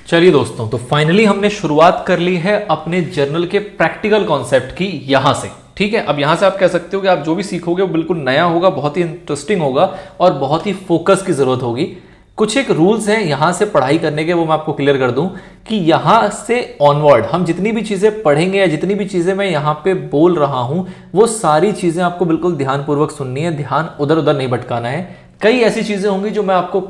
चलिए दोस्तों, तो फाइनली हमने शुरुआत कर ली है अपने जर्नल के प्रैक्टिकल कॉन्सेप्ट की यहां से। ठीक है, अब यहां से आप कह सकते हो कि आप जो भी सीखोगे वो बिल्कुल नया होगा, बहुत ही इंटरेस्टिंग होगा और बहुत ही फोकस की जरूरत होगी। कुछ एक रूल्स हैं यहां से पढ़ाई करने के, वो मैं आपको क्लियर कर दूं कि यहां से ऑनवर्ड हम जितनी भी चीजें पढ़ेंगे या जितनी भी चीजें मैं यहां पे बोल रहा हूं वो सारी चीजें आपको बिल्कुल ध्यानपूर्वक सुननी है, ध्यान उधर उधर नहीं भटकाना है। कई ऐसी चीजें होंगी जो मैं आपको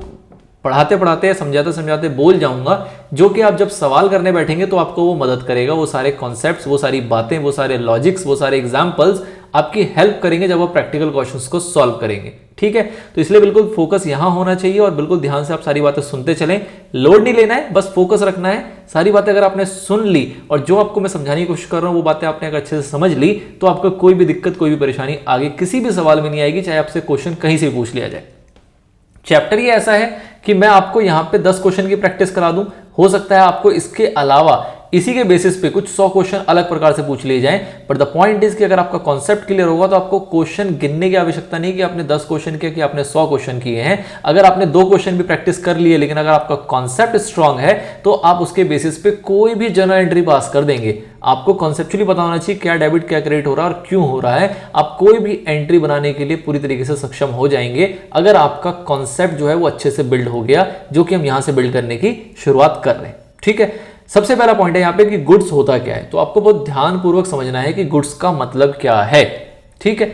पढ़ाते पढ़ाते समझाते समझाते बोल जाऊंगा, जो कि आप जब सवाल करने बैठेंगे तो आपको वो मदद करेगा। वो सारे कॉन्सेप्ट्स, वो सारी बातें, वो सारे लॉजिक्स, वो सारे एग्जांपल्स आपकी हेल्प करेंगे जब आप प्रैक्टिकल क्वेश्चंस को सॉल्व करेंगे। ठीक है, तो इसलिए बिल्कुल फोकस यहां होना चाहिए और बिल्कुल ध्यान से आप सारी बातें सुनते चलें। लोड नहीं लेना है, बस फोकस रखना है। सारी बातें अगर आपने सुन ली और जो आपको मैं समझाने की कोशिश कर रहा हूं वो बातें आपने अगर अच्छे से समझ ली तो आपको कोई भी दिक्कत, कोई भी परेशानी आगे किसी भी सवाल में नहीं आएगी, चाहे आपसे क्वेश्चन कहीं से पूछ लिया जाए। चैप्टर ये ऐसा है कि मैं आपको यहां पे 10 क्वेश्चन की प्रैक्टिस करा दूं। हो सकता है आपको इसके अलावा इसी के बेसिस पे कुछ 100 क्वेश्चन अलग प्रकार से पूछ लिए जाएं, बट द पॉइंट इज कि अगर आपका कॉन्सेप्ट क्लियर होगा तो आपको क्वेश्चन गिनने की आवश्यकता नहीं कि आपने 10 क्वेश्चन किए कि आपने 100 क्वेश्चन किए हैं। अगर आपने 2 क्वेश्चन भी प्रैक्टिस कर लिए, लेकिन अगर आपका कॉन्सेप्ट स्ट्रांग है तो आप उसके बेसिस पे कोई भी जर्नल एंट्री पास कर देंगे। आपको कॉन्सेप्चुअली पता होना चाहिए क्या डेबिट क्या क्रेडिट हो रहा है और क्यों हो रहा है। आप कोई भी एंट्री बनाने के लिए पूरी तरीके से सक्षम हो जाएंगे अगर आपका कॉन्सेप्ट जो है वो अच्छे से बिल्ड हो गया, जो कि हम यहां से बिल्ड करने की शुरुआत कर रहे हैं। ठीक है, सबसे पहला पॉइंट है यहां पे कि गुड्स होता क्या है। तो आपको बहुत ध्यानपूर्वक समझना है कि गुड्स का मतलब क्या है। ठीक है,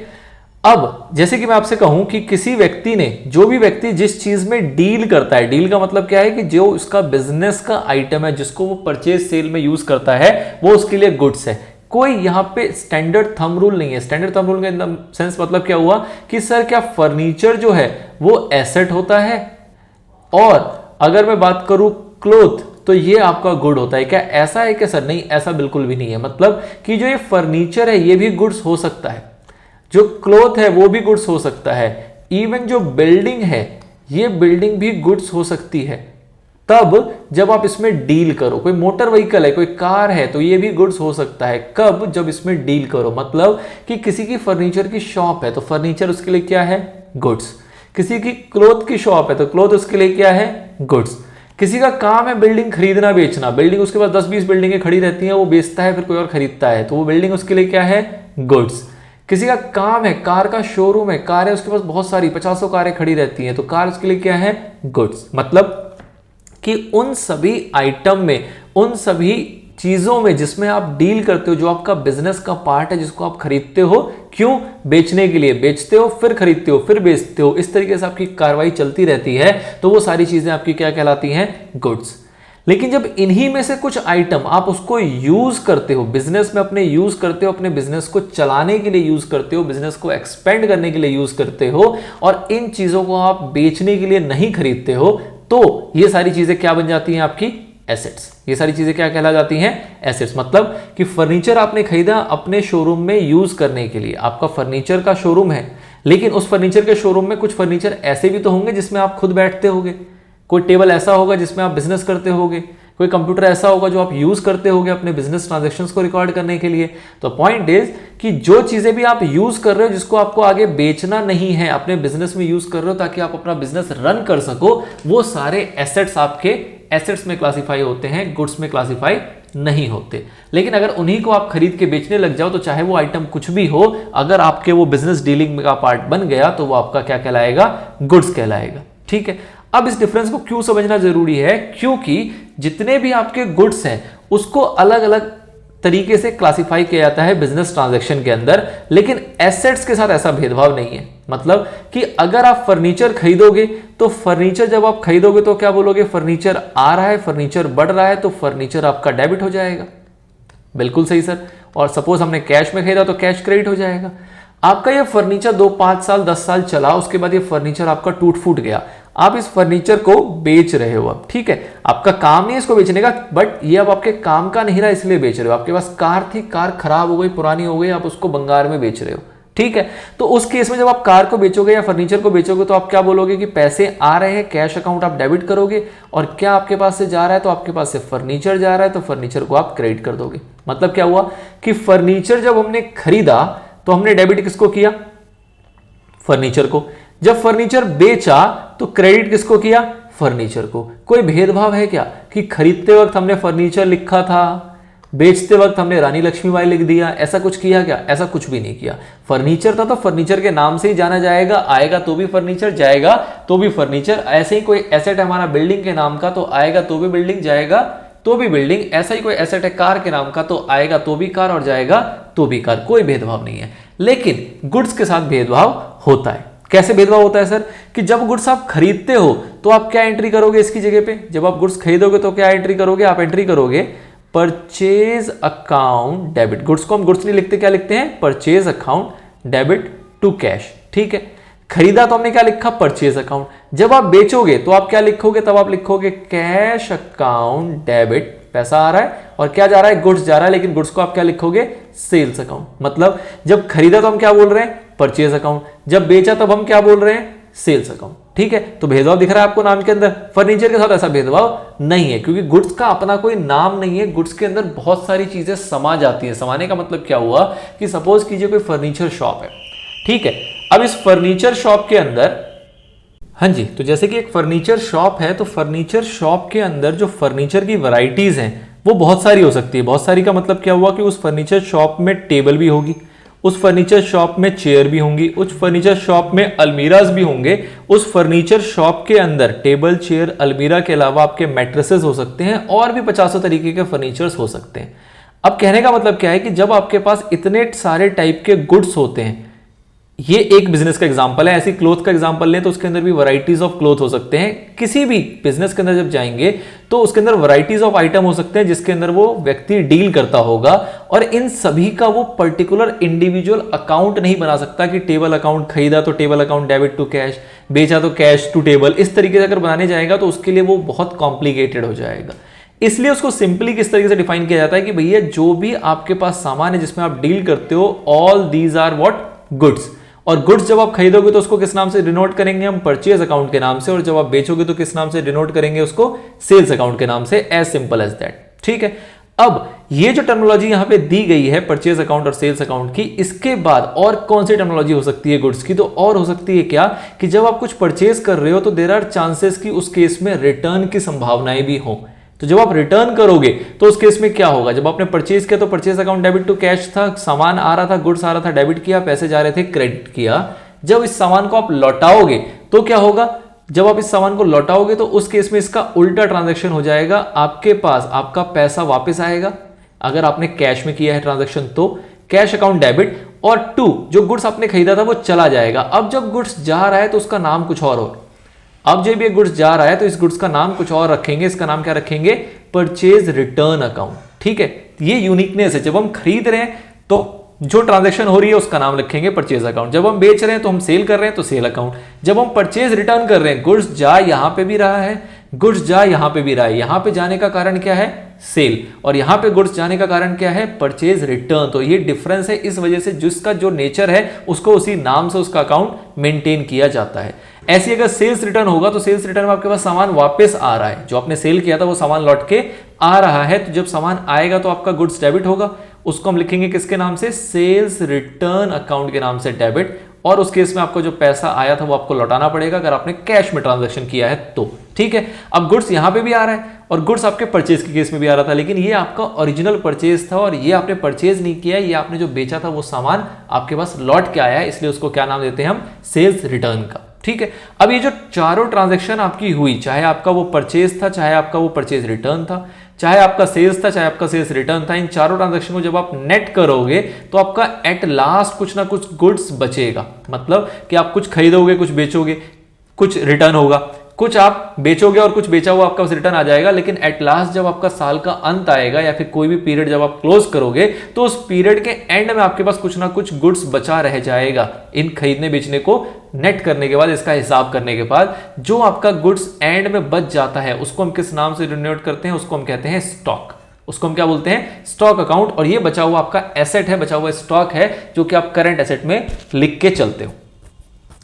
अब जैसे कि मैं आपसे कहूं कि किसी व्यक्ति ने, जो भी व्यक्ति जिस चीज में डील करता है, डील का मतलब क्या है कि जो उसका बिजनेस का आइटम है जिसको वो परचेज सेल में यूज करता है वो उसके लिए गुड्स है। कोई यहां पे स्टैंडर्ड थंब रूल नहीं है। स्टैंडर्ड थंब रूल का सेंस मतलब क्या हुआ कि सर क्या फर्नीचर जो है वो एसेट होता है, और अगर मैं बात करूं क्लोथ तो ये आपका गुड होता है क्या? ऐसा है क्या सर? नहीं, ऐसा बिल्कुल भी नहीं है। मतलब कि जो ये फर्नीचर है ये भी गुड्स हो सकता है, जो क्लोथ है वो भी गुड्स हो सकता है, इवन जो बिल्डिंग है ये बिल्डिंग भी गुड्स हो सकती है। तब जब आप इसमें डील करो, कोई मोटर व्हीकल है, कोई कार है, तो ये भी गुड्स हो सकता है। कब? जब इसमें डील करो। मतलब कि किसी की फर्नीचर की शॉप है तो फर्नीचर उसके लिए क्या है? गुड्स। किसी की क्लोथ की शॉप है तो क्लोथ उसके लिए क्या है? गुड्स। किसी का काम है बिल्डिंग खरीदना बेचना, बिल्डिंग उसके पास 10-20 बिल्डिंगें खड़ी रहती हैं, वो बेचता है फिर कोई और खरीदता है, तो वो बिल्डिंग उसके लिए क्या है? गुड्स। किसी का काम है कार का शोरूम है, कार है उसके पास बहुत सारी 50 कारें खड़ी रहती हैं, तो कार उसके लिए क्या है? गुड्स। मतलब कि उन सभी आइटम में, उन सभी चीजों में जिसमें आप डील करते हो, जो आपका बिजनेस का पार्ट है, जिसको आप खरीदते हो, क्यों? बेचने के लिए। बेचते हो फिर खरीदते हो फिर बेचते हो, इस तरीके से आपकी कार्रवाई चलती रहती है, तो वो सारी चीजें आपकी क्या कहलाती हैं? गुड्स। लेकिन जब इन्हीं में से कुछ आइटम आप उसको यूज करते हो, बिजनेस में अपने यूज करते हो, अपने बिजनेस को चलाने के लिए यूज करते हो, बिजनेस को एक्सपेंड करने के लिए यूज करते हो, और इन चीजों को आप बेचने के लिए नहीं खरीदते हो, तो ये सारी चीजें क्या बन जाती हैं? आपकी एसेट्स। ये सारी चीजें क्या कहला जाती हैं? एसेट्स। मतलब कि फर्नीचर आपने खरीदा अपने शोरूम में यूज करने के लिए, आपका फर्नीचर का शोरूम है, लेकिन उस फर्नीचर के शोरूम में कुछ फर्नीचर ऐसे भी तो होंगे जिसमें आप खुद बैठते होगे, कोई टेबल ऐसा होगा जिसमें आप बिजनेस करते होगे, कोई कंप्यूटर ऐसा होगा जो आप यूज करते होगे अपने बिजनेस ट्रांजैक्शंस को रिकॉर्ड करने के लिए। तो पॉइंट इज कि जो चीजें भी आप यूज कर रहे हो, जिसको आपको आगे बेचना नहीं है, अपने बिजनेस में यूज कर रहे हो ताकि आप अपना बिजनेस रन कर सको, वो सारे एसेट्स आपके एसेट्स में क्लासिफाई होते हैं, गुड्स में क्लासिफाई नहीं होते। लेकिन अगर उन्हीं को आप खरीद के बेचने लग जाओ तो चाहे वो आइटम कुछ भी हो, अगर आपके वो बिजनेस डीलिंग का पार्ट बन गया तो वो आपका क्या कहलाएगा? गुड्स कहलाएगा। ठीक है, अब इस डिफरेंस को क्यों समझना जरूरी है? क्योंकि जितने भी आपके गुड्स हैं उसको अलग अलग तरीके से क्लासिफाई किया जाता है बिजनेस ट्रांजैक्शन के अंदर, लेकिन एसेट्स के साथ ऐसा भेदभाव नहीं है। मतलब कि अगर आप फर्नीचर खरीदोगे तो फर्नीचर जब आप खरीदोगे तो क्या बोलोगे? फर्नीचर आ रहा है, फर्नीचर बढ़ रहा है, तो फर्नीचर आपका डेबिट हो जाएगा। बिल्कुल सही सर। और सपोज हमने कैश में खरीदा तो कैश क्रेडिट हो जाएगा। आपका ये फर्नीचर 2-5 साल 10 साल चला, उसके बाद ये फर्नीचर आपका टूट फूट गया, आप इस फर्नीचर को बेच रहे हो अब। ठीक है, आपका काम नहीं है इसको बेचने का, बट ये अब आपके काम का नहीं रहा इसलिए बेच रहे हो। आपके पास कार थी, कार खराब हो गई, पुरानी हो गई, आप उसको बंगार में बेच रहे हो। ठीक है, तो उस केस में जब आप कार को बेचोगे या फर्नीचर को बेचोगे तो आप क्या बोलोगे कि पैसे आ रहे हैं, कैश अकाउंट आप डेबिट करोगे, और क्या आपके पास से जा रहा है? तो आपके पास से फर्नीचर जा रहा है, तो फर्नीचर को आप क्रेडिट कर दोगे। मतलब क्या हुआ कि फर्नीचर जब हमने खरीदा तो हमने डेबिट किसको किया? फर्नीचर को। जब फर्नीचर बेचा तो क्रेडिट किसको किया? फर्नीचर को। कोई भेदभाव है क्या कि खरीदते वक्त हमने फर्नीचर लिखा था, बेचते वक्त हमने रानी लक्ष्मीबाई लिख दिया, ऐसा कुछ किया क्या? ऐसा कुछ भी नहीं किया। फर्नीचर था तो फर्नीचर के नाम से ही जाना जाएगा, आएगा तो भी फर्नीचर, जाएगा तो भी फर्नीचर। ऐसे ही कोई एसेट है हमारा बिल्डिंग के नाम का, तो आएगा तो भी बिल्डिंग, जाएगा तो भी बिल्डिंग। ऐसा ही कोई एसेट है कार के नाम का, तो आएगा तो भी कार और जाएगा तो भी कार। कोई भेदभाव नहीं है। लेकिन गुड्स के साथ भेदभाव होता है। कैसे भेदभाव होता है सर? कि जब गुड्स आप खरीदते हो तो आप क्या एंट्री करोगे इसकी जगह पे? जब आप गुड्स खरीदोगे तो क्या एंट्री करोगे? आप एंट्री करोगे परचेज अकाउंट डेबिट। गुड्स को हम गुड्स नहीं लिखते, क्या लिखते हैं? Purchase account debit to cash. ठीक है, खरीदा तो हमने क्या लिखा? Purchase account. जब आप बेचोगे तो आप क्या लिखोगे? तब आप लिखोगे कैश अकाउंट डेबिट, पैसा आ रहा है और क्या जा रहा है? गुड्स जा रहा है, लेकिन गुड्स को आप क्या लिखोगे? Sales account. मतलब जब खरीदा तो हम क्या बोल रहे हैं? Purchase account. जब बेचा तब हम क्या बोल रहे हैं? Sales account. ठीक है, तो भेदभाव दिख रहा है आपको नाम के अंदर। फर्नीचर के साथ ऐसा भेदभाव नहीं है, क्योंकि गुड्स का अपना कोई नाम नहीं है। गुड्स के अंदर बहुत सारी चीजें समा जाती हैं। समाने का मतलब क्या हुआ कि सपोज कीजिए कोई फर्नीचर शॉप है, ठीक है। अब इस फर्नीचर शॉप के अंदर, हाँ जी, तो जैसे कि एक फर्नीचर शॉप है, तो फर्नीचर शॉप के अंदर जो फर्नीचर की वैरायटीज हैं वो बहुत सारी हो सकती है। बहुत सारी का मतलब क्या हुआ कि उस फर्नीचर शॉप में टेबल भी होगी, उस फर्नीचर शॉप में चेयर भी होंगी, उस फर्नीचर शॉप में अलमीराज भी होंगे। उस फर्नीचर शॉप के अंदर टेबल, चेयर, अलमीरा के अलावा आपके मैट्रेसेस हो सकते हैं और भी 50 तरीके के फर्नीचर्स हो सकते हैं। अब कहने का मतलब क्या है कि जब आपके पास इतने सारे टाइप के गुड्स होते हैं, ये एक बिजनेस का एग्जांपल है। ऐसी क्लोथ का एग्जांपल लें तो उसके अंदर भी वैरायटीज ऑफ क्लोथ हो सकते हैं। किसी भी बिजनेस के अंदर जब जाएंगे तो उसके अंदर वैरायटीज ऑफ आइटम हो सकते हैं जिसके अंदर वो व्यक्ति डील करता होगा, और इन सभी का वो पर्टिकुलर इंडिविजुअल अकाउंट नहीं बना सकता कि टेबल अकाउंट, खरीदा तो table account debit to cash, बेचा तो कैश टू टेबल। इस तरीके से अगर बनाने जाएगा तो उसके लिए वो बहुत कॉम्प्लिकेटेड हो जाएगा। इसलिए उसको सिंपली किस तरीके से डिफाइन किया जाता है कि भैया जो भी आपके पास सामान है जिसमें आप डील करते हो, all these are what? Goods. और गुड्स जब आप खरीदोगे तो उसको किस नाम से डिनोट करेंगे? हम परचेज अकाउंट के नाम से। और जब आप बेचोगे तो किस नाम से डिनोट करेंगे उसको? सेल्स अकाउंट के नाम से। As simple as that. ठीक है, अब ये जो टर्मिनोलॉजी यहां पे दी गई है परचेज अकाउंट और सेल्स अकाउंट की, इसके बाद और कौन सी टर्मिनोलॉजी हो सकती है गुड्स की? तो और हो सकती है क्या कि जब आप कुछ परचेज कर रहे हो तो देयर आर चांसेस कि उस केस में रिटर्न की संभावनाएं भी हो। तो जब आप रिटर्न करोगे तो उस केस में क्या होगा? जब आपने परचेज किया तो purchase account debit to cash था, सामान आ रहा था, गुड्स आ रहा था, डेबिट किया, पैसे जा रहे थे, क्रेडिट किया। जब इस सामान को आप लौटाओगे तो क्या होगा? जब आप इस सामान को लौटाओगे तो उस केस में इसका उल्टा ट्रांजैक्शन हो जाएगा। आपके पास आपका पैसा वापस आएगा अगर आपने कैश में किया है ट्रांजैक्शन, तो कैश अकाउंट डेबिट। और टू, जो गुड्स आपने खरीदा था वो चला जाएगा। अब जब गुड्स जा रहा है तो उसका नाम कुछ और हो। अब जब ये गुड्स जा रहा है तो इस गुड्स का नाम कुछ और रखेंगे। इसका नाम क्या रखेंगे? Purchase return account. ठीक है, ये यूनिकनेस है। जब हम खरीद रहे हैं तो जो ट्रांजैक्शन हो रही है उसका नाम रखेंगे परचेज अकाउंट। जब हम बेच रहे हैं तो हम सेल कर रहे हैं तो सेल अकाउंट। जब हम परचेज रिटर्न कर रहे हैं, गुड्स जा यहां पे भी रहा है, गुड्स जा यहां पे भी रहा है। यहां पे जाने का कारण क्या है? सेल। और यहां पे गुड्स जाने का कारण क्या है? Purchase return. तो ये डिफरेंस है, इस वजह से जिसका जो नेचर है उसको उसी नाम से उसका अकाउंट मेंटेन किया जाता है। ऐसी अगर सेल्स रिटर्न होगा तो सेल्स रिटर्न में आपके पास सामान वापस आ रहा है, जो आपने सेल किया था वो सामान लौट के आ रहा है। तो जब सामान आएगा तो आपका गुड्स डेबिट होगा, उसको हम लिखेंगे किसके नाम से? सेल्स रिटर्न अकाउंट के नाम से डेबिट। और उस केस में आपको जो पैसा आया था वो आपको लौटाना पड़ेगा अगर आपने कैश में ट्रांजैक्शन किया है तो। ठीक है, अब गुड्स यहां पे भी आ रहा है और गुड्स आपके परचेज के केस में भी आ रहा था, लेकिन ये आपका ओरिजिनल परचेज था और ये आपने परचेज नहीं किया, ये आपने जो बेचा था वो सामान आपके पास लौट के आया है, इसलिए उसको क्या नाम देते हैं हम? सेल्स रिटर्न का। ठीक है, अब ये जो चारों ट्रांजैक्शन आपकी हुई, चाहे आपका वो परचेज था, चाहे आपका वो परचेज रिटर्न था, चाहे आपका सेल्स था, चाहे आपका सेल्स रिटर्न था, इन चारों ट्रांजैक्शन को जब आप नेट करोगे तो आपका एट लास्ट कुछ ना कुछ गुड्स बचेगा। मतलब कि आप कुछ खरीदोगे, कुछ बेचोगे, कुछ रिटर्न होगा, कुछ आप बेचोगे और कुछ बेचा हुआ आपका रिटर्न आ जाएगा। लेकिन एट लास्ट जब आपका साल का अंत आएगा या फिर कोई भी पीरियड जब आप क्लोज करोगे तो उस पीरियड के एंड में आपके पास कुछ ना कुछ गुड्स बचा रह जाएगा। इन खरीदने बेचने को नेट करने के बाद, इसका हिसाब करने के बाद जो आपका गुड्स एंड में बच जाता है उसको हम किस नाम से डिनोट करते हैं? उसको हम कहते हैं स्टॉक। उसको हम क्या बोलते हैं? Stock account. और ये बचा हुआ आपका एसेट है, बचा हुआ स्टॉक है जो कि आप करंट एसेट में लिख के चलते हो।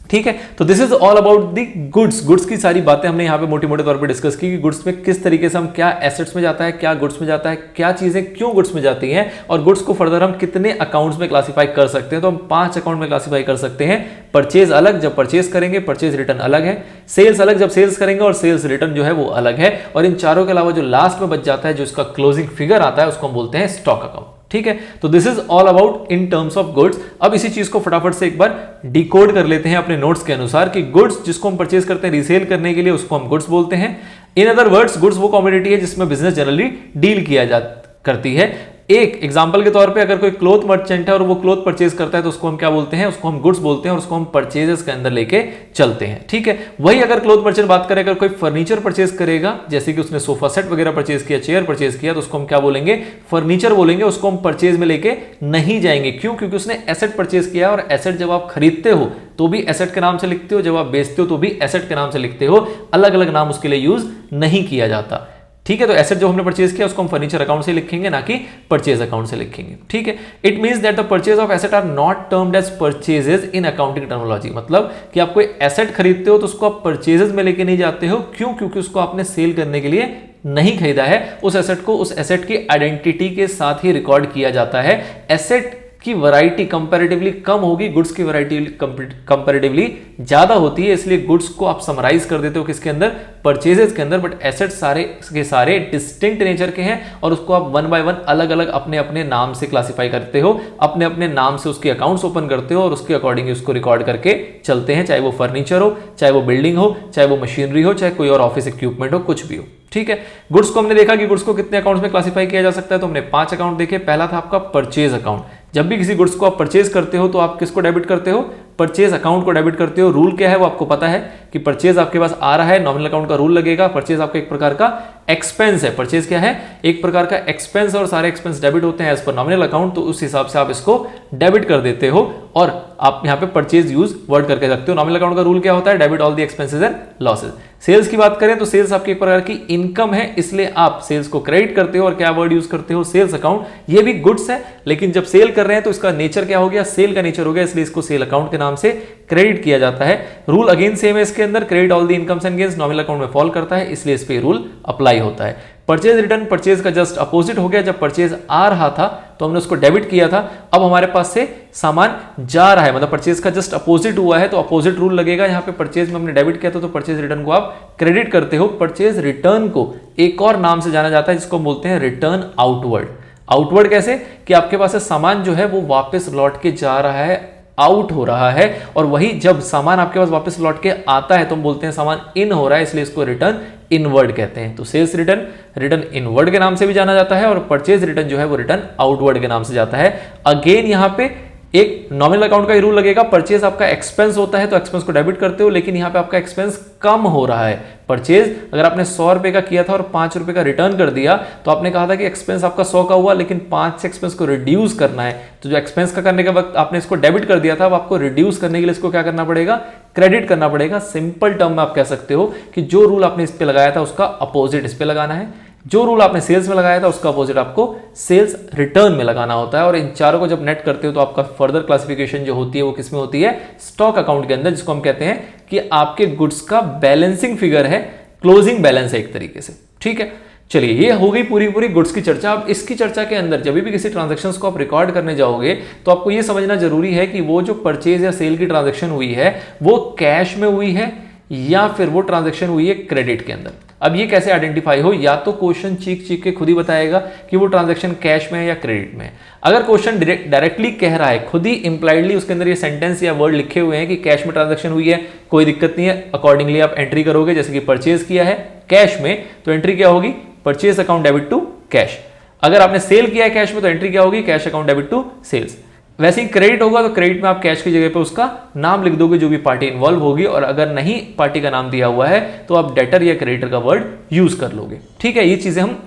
ठीक है, तो this is all about the goods की सारी बातें हमने यहाँ पे मोटे मोटे तौर पे डिस्कस की कि गुड्स में किस तरीके से हम क्या एसेट्स में जाता है, क्या गुड्स में जाता है, क्या चीजें क्यों गुड्स में जाती हैं, और गुड्स को फर्दर हम कितने अकाउंट्स में क्लासीफाई कर सकते हैं। तो हम 5 अकाउंट में क्लासीफाई कर सकते हैं। परचेज अलग जब परचेज करेंगे, परचेज रिटर्न अलग है। सेल्स अलग जब सेल्स करेंगे, और सेल्स रिटर्न जो है वो अलग है। और इन चारों के अलावा जो लास्ट में बच जाता है, जो इसका क्लोजिंग फिगर आता है, उसको हम बोलते हैं स्टॉक अकाउंट। ठीक है, तो this is all about in terms of goods. अब इसी चीज को फटाफट से एक बार डिकोड कर लेते हैं अपने नोट्स के अनुसार कि गुड्स जिसको हम परचेज करते हैं रीसेल करने के लिए, उसको हम गुड्स बोलते हैं। इन अदर वर्ड्स, गुड्स वो कमोडिटी है जिसमें बिजनेस जनरली डील किया करती है। एक एग्जांपल के तौर पे अगर कोई क्लॉथ मर्चेंट है और वो क्लॉथ परचेज करता है, तो उसको हम क्या बोलते हैं, उसको हम गुड्स बोलते हैं, और उसको हम परचेजेस के अंदर लेके चलते हैं। ठीक है, वही अगर क्लॉथ मर्चेंट बात करें, अगर कोई फर्नीचर परचेज करेगा, जैसे कि उसने सोफा सेट वगैरह परचेज किया, चेयर परचेज किया, तो उसको हम क्या बोलेंगे, फर्नीचर बोलेंगे। उसको हम परचेज में लेके नहीं जाएंगे। क्यों? क्योंकि उसने एसेट परचेज किया, और एसेट जब आप खरीदते हो तो भी एसेट के नाम से लिखते हो, जब आप बेचते हो तो भी एसेट के नाम से लिखते हो। अलग अलग नाम उसके लिए यूज नहीं किया जाता। ठीक है, तो एसेट जो हमने परचेज किया उसको हम फर्नीचर अकाउंट से लिखेंगे, ना कि परचेज अकाउंट से लिखेंगे। ठीक है, it means that the purchase of asset are not termed as purchases in accounting terminology. मतलब कि आप कोई एसेट खरीदते हो तो उसको आप परचेजेस में लेके नहीं जाते हो। क्यों? क्योंकि उसको आपने सेल करने के लिए नहीं खरीदा है। उस एसेट को उस एसेट की आइडेंटिटी के साथ ही रिकॉर्ड किया जाता है। एसेट की वैरायटी कंपैरेटिवली कम होगी, गुड्स की वैरायटी कंपैरेटिवली ज्यादा होती है। इसलिए गुड्स को आप समराइज कर देते हो किसके अंदर, परचेजेस के अंदर। बट एसेट सारे के सारे डिस्टिंक्ट नेचर के हैं, और उसको आप वन बाय वन अलग अलग अपने अपने नाम से क्लासिफाई करते हो, अपने अपने नाम से उसके अकाउंट्स ओपन करते हो, और उसके अकॉर्डिंग उसको रिकॉर्ड करके चलते हैं। चाहे वो फर्नीचर हो, चाहे वो बिल्डिंग हो, चाहे वो मशीनरी हो, चाहे कोई और ऑफिस इक्विपमेंट हो, कुछ भी हो। ठीक है, गुड्स को हमने देखा कि गुड्स को कितने अकाउंट्स में क्लासिफाई किया जा सकता है। तो हमने 5 अकाउंट देखे। पहला था आपका परचेज अकाउंट। जब भी किसी गुड्स को आप परचेज करते हो तो आप किसको डेबिट करते हो, परचेज अकाउंट को डेबिट करते हो। रूल क्या है वो आपको पता है कि परचेज आपके पास आ रहा है, नॉमिनल अकाउंट का रूल लगेगा। परचेज आपका एक प्रकार का एक्सपेंस है। परचेज क्या है, एक प्रकार का एक्सपेंस, और सारे एक्सपेंस डेबिट होते हैं एज पर नॉमिनल अकाउंट। तो उस हिसाब से आप इसको डेबिट कर देते हो, और आप यहाँ पे परचेज यूज वर्ड करके रखते हो। नॉमिनल अकाउंट का रूल क्या होता है, debit all the expenses and losses. Sales की बात करें तो सेल्स आपकी एक प्रकार की इनकम है, इसलिए आप सेल्स को क्रेडिट करते हो। और क्या वर्ड यूज करते हो, सेल्स अकाउंट। ये भी गुड्स है, लेकिन जब सेल कर रहे हैं तो इसका नेचर क्या हो गया, सेल का नेचर हो गया, इसलिए इसको सेल अकाउंट के नाम से क्रेडिट किया जाता है। रूल अगेन सेम है इसके अंदर, credit all the incomes and gains nominal account में फॉल करता है, इसलिए इस पे रूल अप्लाई होता है। परचेज रिटर्न परचेज का जस्ट अपोजिट हो गया। जब परचेज आ रहा था तो हमने उसको डेबिट किया था, अब हमारे पास से सामान जा रहा है, मतलब परचेज का जस्ट अपोजिट हुआ है, तो अपोजिट रूल लगेगा। यहाँ पे परचेज में हमने डेबिट किया था, तो परचेज रिटर्न को आप क्रेडिट करते हो। परचेज रिटर्न को एक और नाम से जाना जाता है, जिसको बोलते हैं रिटर्न आउटवर्ड। आउटवर्ड कैसे, कि आपके पास से सामान जो है वो वापस लौट के जा रहा है, आउट हो रहा है। और वही जब सामान आपके पास वापस लौट के आता है तो हम बोलते हैं सामान इन हो रहा है, इसलिए इसको रिटर्न इनवर्ड कहते हैं। तो सेल्स रिटर्न रिटर्न इनवर्ड के नाम से भी जाना जाता है, और परचेज रिटर्न जो है वो रिटर्न आउटवर्ड के नाम से जाता है। अगेन यहाँ पे एक नॉमिनल अकाउंट का ही रूल लगेगा। परचेज आपका एक्सपेंस होता है तो एक्सपेंस को डेबिट करते हो, लेकिन यहाँ पे आपका एक्सपेंस कम हो रहा है। परचेज अगर आपने 100 रुपए का किया था और 5 रुपए का रिटर्न कर दिया, तो आपने कहा था कि एक्सपेंस आपका 100 का हुआ, लेकिन 5 से एक्सपेंस को रिड्यूस करना है। तो जो एक्सपेंस का करने के वक्त आपने इसको डेबिट कर दिया था, अब आपको रिड्यूस करने के लिए इसको क्या करना पड़ेगा, क्रेडिट करना पड़ेगा। सिंपल टर्म में आप कह सकते हो कि जो रूल आपने इस पे लगाया था उसका अपोजिट इस पे लगाना है, जो रूल आपने सेल्स में लगाया था उसका अपोजिट आपको सेल्स रिटर्न में लगाना होता है। और इन चारों को जब नेट करते हो तो आपका फर्दर क्लासिफिकेशन जो होती है वो किसमें होती है, स्टॉक अकाउंट के अंदर, जिसको हम कहते हैं कि आपके गुड्स का बैलेंसिंग फिगर है, क्लोजिंग बैलेंस है एक तरीके से। ठीक है, चलिए ये हो गई पूरी पूरी गुड्स की चर्चा। अब इसकी चर्चा के अंदर जब भी किसी ट्रांजैक्शंस को आप रिकॉर्ड करने जाओगे तो आपको ये समझना जरूरी है कि वो जो परचेज या सेल की ट्रांजैक्शन हुई है वो कैश में हुई है या फिर वो ट्रांजैक्शन हुई है क्रेडिट के अंदर। अब ये कैसे आइडेंटिफाई हो, या तो क्वेश्चन चीख के खुद ही बताएगा कि वो ट्रांजैक्शन कैश में है या क्रेडिट में है। अगर क्वेश्चन डायरेक्टली कह रहा है, खुद ही इंप्लाइडली उसके अंदर ये सेंटेंस या वर्ड लिखे हुए हैं कि कैश में ट्रांजैक्शन हुई है, कोई दिक्कत नहीं है, अकॉर्डिंगली आप एंट्री करोगे। जैसे कि परचेज किया है कैश में तो एंट्री क्या होगी, purchase account debit to cash. अगर आपने सेल किया है कैश में तो एंट्री क्या होगी, cash account debit to sales. वैसे ही क्रेडिट होगा तो क्रेडिट में आप कैश की जगह पे उसका नाम लिख दोगे जो भी पार्टी इन्वॉल्व होगी, और अगर नहीं पार्टी का नाम दिया हुआ है तो आप डेटर या क्रेडिटर का वर्ड यूज कर लोगे। ठीक है, ये चीजें हम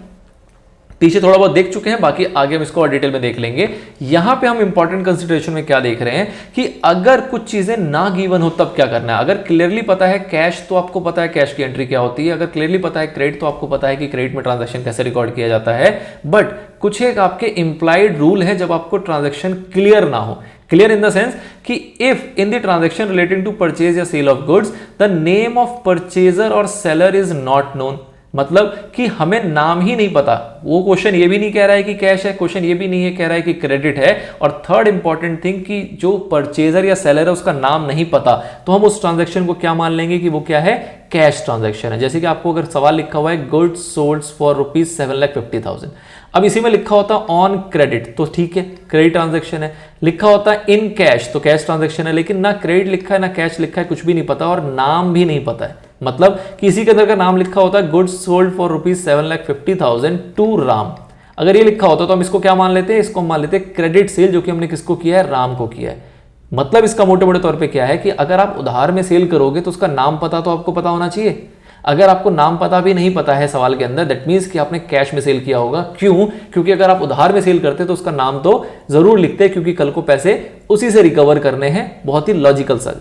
पीछे थोड़ा बहुत देख चुके हैं, बाकी आगे हम इसको और डिटेल में देख लेंगे। यहां पे हम इंपॉर्टेंट कंसिडरेशन में क्या देख रहे हैं कि अगर कुछ चीजें ना गिवन हो तब क्या करना है। अगर क्लियरली पता है कैश तो आपको पता है कैश की एंट्री क्या होती है, अगर क्लियरली पता है क्रेडिट तो आपको पता है कि क्रेडिट में ट्रांजैक्शन कैसे रिकॉर्ड किया जाता है। बट कुछ एक आपके इंप्लाइड रूल है जब आपको ट्रांजैक्शन क्लियर ना हो। क्लियर इन द सेंस कि if in the transaction relating to purchase या sale of goods the name of purchaser और सेलर इज नॉट नोन, मतलब कि हमें नाम ही नहीं पता। वो क्वेश्चन ये भी नहीं कह रहा है कि कैश है, क्वेश्चन ये भी नहीं है कह रहा है कि क्रेडिट है, और थर्ड इंपॉर्टेंट थिंग कि जो परचेजर या सेलर है उसका नाम नहीं पता, तो हम उस ट्रांजैक्शन को क्या मान लेंगे कि वो क्या है, कैश ट्रांजैक्शन है। जैसे कि आपको अगर सवाल लिखा हुआ है गुड्स सोल्ड फॉर ₹7,50,000, अब इसी में लिखा होता ऑन क्रेडिट तो ठीक है, क्रेडिट ट्रांजैक्शन है। लिखा होता है इन कैश तो कैश ट्रांजैक्शन है, लेकिन ना क्रेडिट लिखा है ना कैश लिखा है, कुछ भी नहीं पता और नाम भी नहीं पता है। मतलब किसी के अंदर का नाम लिखा होता है goods sold for ₹7,50,000 to Ram, अगर ये लिखा होता तो हम इसको क्या मान लेते हैं, इसको मान लेते हैं क्रेडिट सेल, जो कि हमने किसको किया है, राम को किया है। मतलब इसका मोटे मोटे तौर पे क्या है कि अगर आप उधार में सेल करोगे तो उसका नाम पता तो आपको पता होना चाहिए। अगर आपको नाम पता भी नहीं पता है सवाल के अंदर, दैट मीन्स कि आपने कैश में सेल किया होगा। क्यों? क्योंकि अगर आप उधार में सेल करते तो उसका नाम तो जरूर लिखते, क्योंकि कल को पैसे उसी से रिकवर करने हैं। बहुत ही लॉजिकल सा,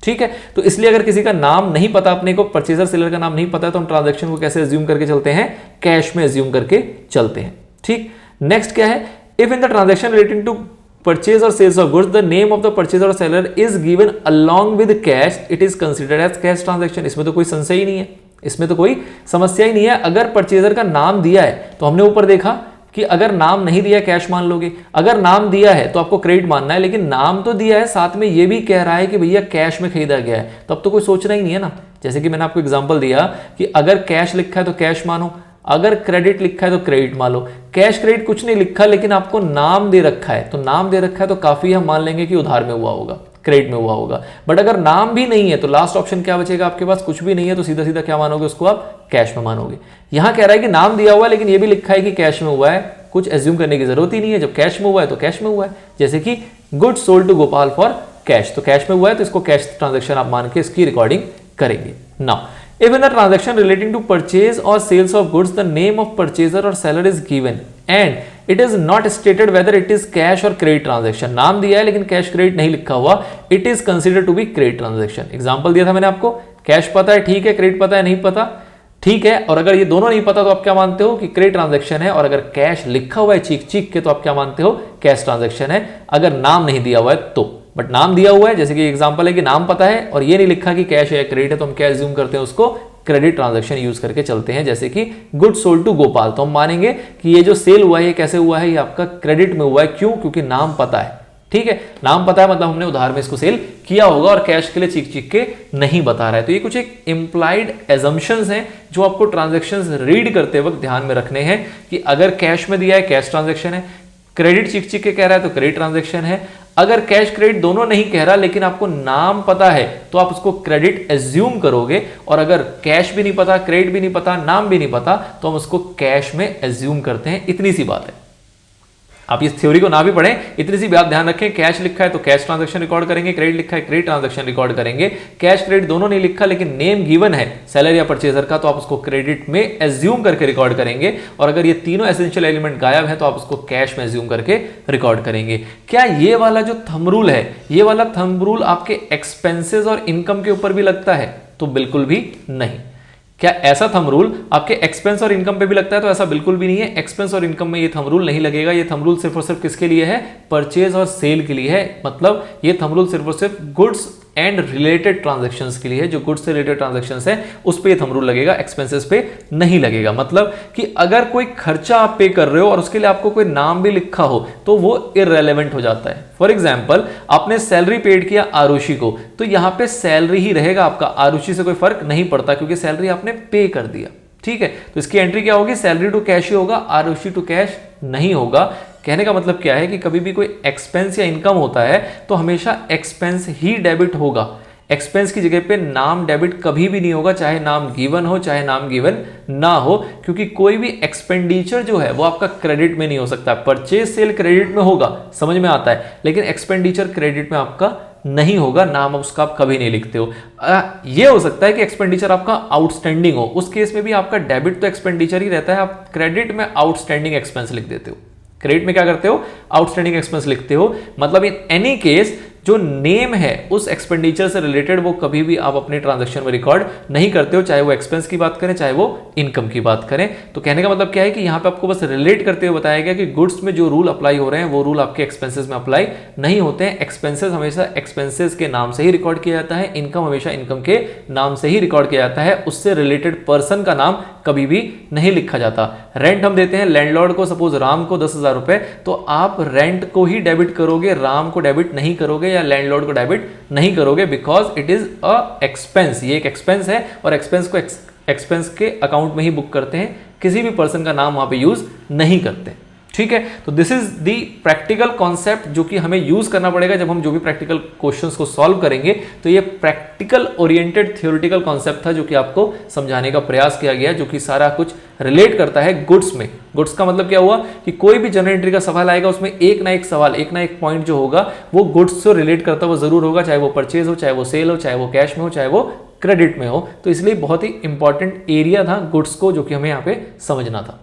ठीक है। तो इसलिए अगर किसी का नाम नहीं पता, अपने को परचेजर सेलर का नाम नहीं पता है, तो हम ट्रांजैक्शन को कैसे एज्यूम करके चलते हैं, कैश में एज्यूम करके चलते हैं। ठीक, नेक्स्ट क्या है, if in the transaction relating to purchase और sales of goods the name of the purchaser और seller is given along with cash, it is considered as cash transaction. इसमें तो कोई संशय ही नहीं है, इसमें तो कोई समस्या ही नहीं है। अगर परचेजर का नाम दिया है तो हमने ऊपर देखा कि अगर नाम नहीं दिया कैश मान लोगे, अगर नाम दिया है तो आपको क्रेडिट मानना है, लेकिन नाम तो दिया है, साथ में ये भी कह रहा है कि भैया कैश में खरीदा गया है, तो अब तो कोई सोचना ही नहीं है ना। जैसे कि मैंने आपको एग्जांपल दिया कि अगर कैश लिखा है तो कैश मानो, अगर क्रेडिट लिखा है तो क्रेडिट मान लो। कैश क्रेडिट कुछ नहीं लिखा लेकिन आपको नाम दे रखा है, तो नाम दे रखा है तो काफी हम मान लेंगे कि उधार में हुआ होगा, क्रेडिट में हुआ होगा। बट अगर नाम भी नहीं है तो लास्ट ऑप्शन क्या बचेगा, आपके पास कुछ भी नहीं है, तो सीधा सीधा क्या मानोगे, उसको आप कैश में मानोगे। यहां कह रहा है कि नाम दिया हुआ है लेकिन ये भी लिखा है कि कैश में हुआ है, कुछ एज्यूम करने की जरूरत ही नहीं है। जब कैश में हुआ है तो कैश में हुआ है। जैसे कि goods sold to Gopal for cash, तो कैश में हुआ है तो इसको कैश ट्रांजैक्शन आप मान के इसकी रिकॉर्डिंग करेंगे। Now if in the transaction relating to purchase or sales of goods the name of purchaser or seller is given and it is not stated whether it is cash or credit transaction, नाम दिया है लेकिन cash credit नहीं लिखा हुआ, it is considered to be credit transaction। Example दिया था मैंने आपको, कैश पता है ठीक है, क्रेडिट पता है नहीं पता ठीक है, और अगर ये दोनों नहीं पता तो आप क्या मानते हो कि क्रेडिट ट्रांजैक्शन है, और अगर कैश लिखा हुआ है चीख चीख के तो आप क्या मानते हो, कैश ट्रांजैक्शन है, अगर नाम नहीं दिया हुआ है तो। बट नाम दिया हुआ है, जैसे कि एग्जांपल है कि नाम पता है और ये नहीं लिखा कि कैश है या क्रेडिट है, तो हम क्या एज्यूम करते हैं, उसको क्रेडिट ट्रांजैक्शन यूज करके चलते हैं। जैसे कि गुड सोल्ड टू गोपाल, तो हम मानेंगे कि ये जो सेल हुआ है ये कैसे हुआ है, ये आपका क्रेडिट में हुआ है। क्यों? क्योंकि नाम पता है। ठीक है, नाम पता है मतलब हमने उधार में इसको सेल किया होगा और कैश के लिए चीख चीख के नहीं बता रहा है। तो ये कुछ एक इंप्लाइड एजम्पशंस हैं जो आपको ट्रांजैक्शंस रीड करते वक्त ध्यान में रखने हैं कि अगर कैश में दिया है कैश ट्रांजैक्शन है, क्रेडिट चीख चीख के कह रहा है तो क्रेडिट ट्रांजैक्शन है, अगर कैश क्रेडिट दोनों नहीं कह रहा लेकिन आपको नाम पता है तो आप उसको क्रेडिट एज्यूम करोगे, और अगर कैश भी नहीं पता, क्रेडिट भी नहीं पता, नाम भी नहीं पता, तो हम उसको कैश में एज्यूम करते हैं। इतनी सी बात है। आप इस थ्योरी को ना भी पढ़ें, इतनी सी बात ध्यान रखें, कैश लिखा है तो कैश ट्रांजैक्शन रिकॉर्ड करेंगे, क्रेडिट लिखा है क्रेडिट ट्रांजैक्शन रिकॉर्ड करेंगे। कैश क्रेडिट दोनों नहीं लिखा लेकिन नेम गिवन है सेलर या परचेजर का, तो आप उसको क्रेडिट में एज्यूम करके रिकॉर्ड करेंगे, और अगर ये तीनों एसेंशियल एलिमेंट गायब है तो आप उसको कैश में एज्यूम करके रिकॉर्ड करेंगे। क्या ये वाला जो थंब रूल है, ये वाला थंब रूल आपके एक्सपेंसेस और इनकम के ऊपर भी लगता है? तो बिल्कुल भी नहीं। क्या ऐसा थंब रूल आपके एक्सपेंस और इनकम पे भी लगता है? तो ऐसा बिल्कुल भी नहीं है। एक्सपेंस और इनकम में ये थंब रूल नहीं लगेगा। ये थंब रूल सिर्फ और सिर्फ किसके लिए है? परचेज और सेल के लिए है। मतलब ये थंब रूल सिर्फ और सिर्फ गुड्स एंड रिलेटेड ट्रांजैक्शंस के लिए है। जो गुड्स से रिलेटेड ट्रांजैक्शंस है उस पे ये थंब रूल लगेगा, एक्सपेंसेस पे नहीं लगेगा। मतलब कि अगर कोई खर्चा आप पे कर रहे हो और उसके लिए आपको कोई नाम भी लिखा हो तो वो इररेलेवेंट हो जाता है। फॉर एग्जाम्पल, आपने सैलरी पेड किया आरुषि को, तो यहां पे सैलरी ही रहेगा आपका, आरुषि से कोई फर्क नहीं पड़ता क्योंकि सैलरी आपने पे कर दिया। ठीक है, तो इसकी एंट्री क्या होगी? सैलरी टू कैश ही होगा, आरुषि टू कैश नहीं होगा। कहने का मतलब क्या है कि कभी भी कोई एक्सपेंस या इनकम होता है तो हमेशा एक्सपेंस ही डेबिट होगा। एक्सपेंस की जगह पे नाम डेबिट कभी भी नहीं होगा, चाहे नाम गिवन हो चाहे नाम गिवन ना हो, क्योंकि कोई भी एक्सपेंडिचर जो है वो आपका क्रेडिट में नहीं हो सकता। परचेज सेल क्रेडिट में होगा, समझ में आता है, लेकिन एक्सपेंडिचर क्रेडिट में आपका नहीं होगा, नाम उसका आप कभी नहीं लिखते हो। ये हो सकता है कि एक्सपेंडिचर आपका आउटस्टैंडिंग हो, उस केस में भी आपका डेबिट तो एक्सपेंडिचर ही रहता है, आप क्रेडिट में आउटस्टैंडिंग एक्सपेंस लिख देते हो। क्रेडिट में क्या करते हो? आउटस्टैंडिंग एक्सपेंस लिखते हो। मतलब इन एनी केस जो नेम है उस एक्सपेंडिचर से रिलेटेड वो कभी भी आप अपने ट्रांजैक्शन में रिकॉर्ड नहीं करते हो, चाहे वो एक्सपेंस की बात करें चाहे वो इनकम की बात करें। तो कहने का मतलब क्या है कि यहाँ पे आपको बस रिलेट करते हुए बताया गया कि गुड्स में जो रूल अप्लाई हो रहे हैं वो रूल आपके एक्सपेंसेस में अप्लाई नहीं होते हैं। एक्सपेंसेस हमेशा एक्सपेंसेस के नाम से ही रिकॉर्ड किया जाता है, इनकम हमेशा इनकम के नाम से ही रिकॉर्ड किया जाता है, उससे रिलेटेड पर्सन का नाम कभी भी नहीं लिखा जाता। रेंट हम देते हैं लैंडलॉर्ड को, सपोज राम को 10,000 रुपए, तो आप रेंट को ही डेबिट करोगे, राम को डेबिट नहीं करोगे या लैंडलॉर्ड को डेबिट नहीं करोगे, because it is a expense. ये एक एक्सपेंस है और एक्सपेंस को एक्सपेंस के अकाउंट में ही बुक करते हैं, किसी भी पर्सन का नाम वहां पे यूज नहीं करते। ठीक है, तो this is the practical concept जो कि हमें यूज करना पड़ेगा जब हम जो भी प्रैक्टिकल क्वेश्चंस को सॉल्व करेंगे। तो ये प्रैक्टिकल ओरिएंटेड थ्योरेटिकल कॉन्सेप्ट था जो कि आपको समझाने का प्रयास किया गया, जो कि सारा कुछ रिलेट करता है गुड्स में। गुड्स का मतलब क्या हुआ कि कोई भी जनरल एंट्री का सवाल आएगा उसमें एक ना एक सवाल, एक ना एक पॉइंट जो होगा वो गुड्स से रिलेट करता हुआ जरूर होगा, चाहे वो परचेज हो, चाहे वो सेल हो, चाहे वो कैश में हो, चाहे वो क्रेडिट में हो। तो इसलिए बहुत ही इंपॉर्टेंट एरिया था गुड्स को जो कि हमें यहाँ पे समझना था।